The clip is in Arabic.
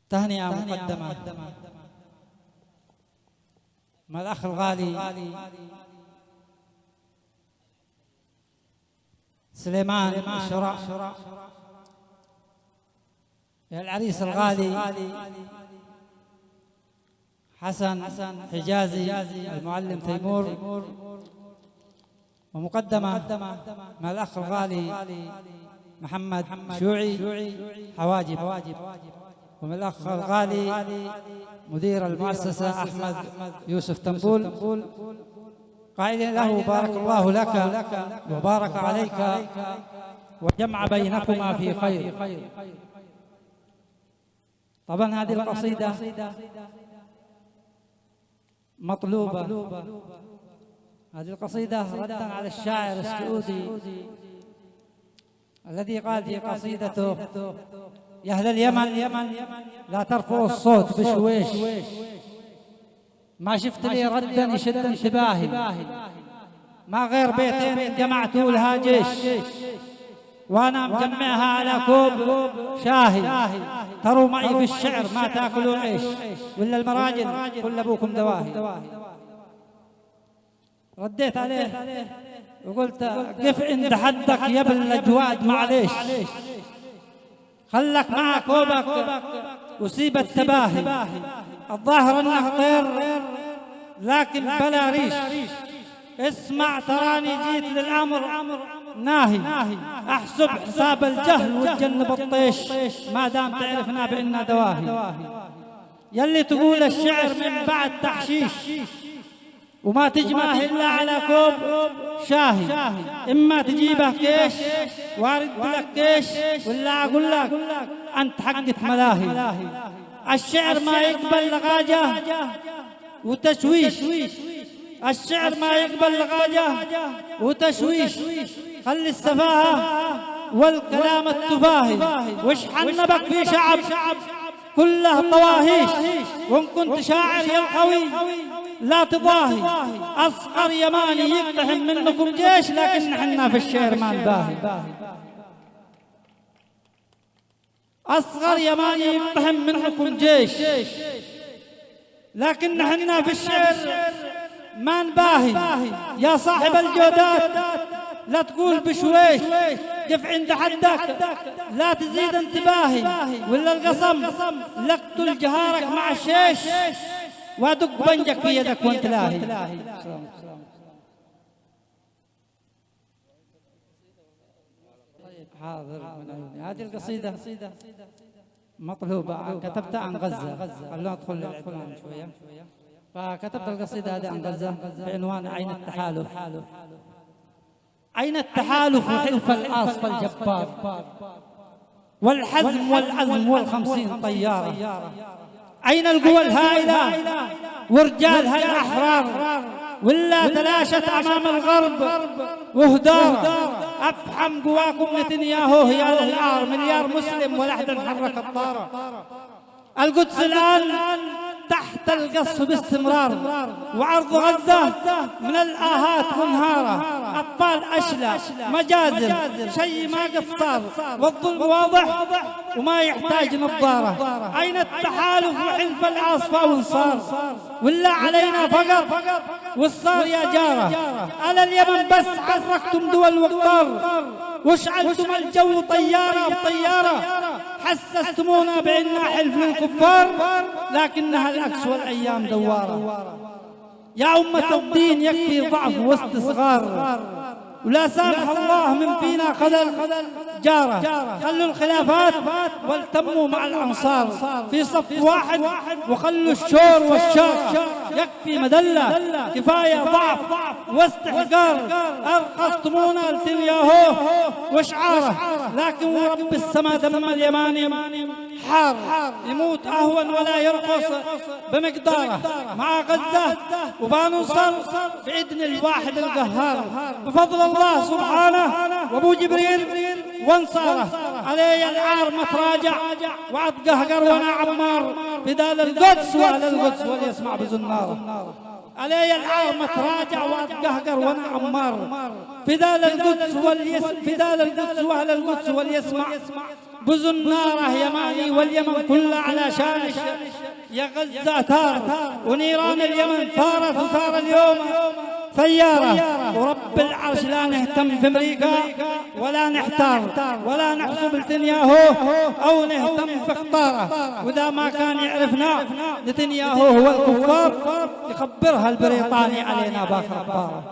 تهنئة مقدمة مع الأخ الغالي سليمان الشراء، يا العريس الغالي حسن حجازي المعلم تيمور، ومقدمة مع الأخ الغالي محمد شوعي حواجب، ومن الأخ الغالي مدير المؤسسة أحمد يوسف تنبول، قائلين له بارك الله لك وبارك عليك وجمع بينكما في خير. طبعا هذه القصيدة مطلوبة، هذه القصيدة ردا على الشاعر السعودي الذي قال في قصيدته: يا أهل اليمن لا ترفعوا الصوت بشويش، ما شفت لي ردا يشد انتباهي، ما غير بيتين جمعتوا لها جيش، وانا مجمعها على كوب شاهي، تروا معي في الشعر ما تاكلوا عيش، ولا المراجل كل ابوكم دواهي. رديت عليه وقلت: قف عند حدك يا ابن الاجواد معليش، خلك مع كوبك وسيب التباهي، الظاهر انك طير لكن بلا ريش، اسمع تراني جيت للامر ناهي، احسب حساب الجهل وتجنب الطيش، ما دام تعرفنا باننا دواهي. يلي تقول الشعر من بعد تحشيش وما تجمعه الا على كوب شاهي، اما تجيبه كيش وارد لك كيش، ولا اقول لك انت حقة ملاهي. الشعر ما يقبل لغاجة وتشويش، الشعر ما يقبل لغاجة وتشويش، خلي السفاهة والكلام التفاهي، وش حنبك في شعب كله طواهيش، وان كنت شاعر يا القوي لا تضاهي، اصغر يماني يقتحم منكم جيش، لكن احنا في الشعر ما نباهي، اصغر يماني يقتحم منكم جيش، لكن احنا في الشعر ما نباهي. يا صاحب الجودات لا تقول بشويش، قف عند حدك لا تزيد انتباهي، ولا القصم لقتل جهارك مع الشيش، وادق بنجك في يدك وانت لاهي. حاضر من عيوني. هذه القصيدة مطلوبة، كتبتها عن غزة، خلونا ندخل للعنوان شوية. فكتبت القصيدة هذه عن غزة بعنوان عين التحالف. عين التحالف وحلف الآصف الجبار، والحزم والعزم والخمسين طيارة، أين القوى الهائلة ورجالها الأحرار، ولا تلاشت أمام الغرب وهدارة، أفحم قواكم نتنياهو يا للعار، مليار مسلم ولا أحد حرك الطارة، القدس الآن تحت القصف باستمرار، وعرض غزة من الآهات منهارة، أطفال أشلى مجازر شيء ما قد صار، والظلم واضح وما يحتاج نظارة. أين التحالف وحلف الأصفى وانصار، ولا علينا فقر والصار يا جارة، على اليمن بس حركتم دول وقطار، وشعلتم الجو طيارة بطيارة، حسستمونا بأننا حلف للكفار، لكنها العكس والأيام دوارة. يا أمة الدين يكفي ضعف واستصغار، ولا سامح الله من فينا خذل جاره، خلوا الخلافات والتموا مع الأنصار في صف واحد، وخلوا الشور والشار، يكفي مدلة كفاية ضعف واستحقار، أرخصتمونا التنياهو وشعاره، لكن ورب السماء دم اليماني حار، يموت أهون ولا يرقص بمقداره، مع غزة وبانصر بإذن الواحد القهار، بفضل الله سبحانه وابو جبريل وانصاره، علي العار متراجع وعد قهقر وانا عمار، بدال القدس وعلى القدس وليسمع بزناره. علي العار ما تراجع واتقهقر وانا عمار. فدال القدس فدال القدس واهل القدس وليسمع بز الناره يماني واليمن كله على شانش. يا غزة ثار ونيران اليمن ثارت وثار اليوم ثيارة. ورب العرش لا نهتم في امريكا ولا نحتار ولا نحسب نتنياهو او نهتم في اخطاره. واذا ما كان يعرفنا نتنياهو هو الكفار يخبرها البريطاني علينا باخر اخباره.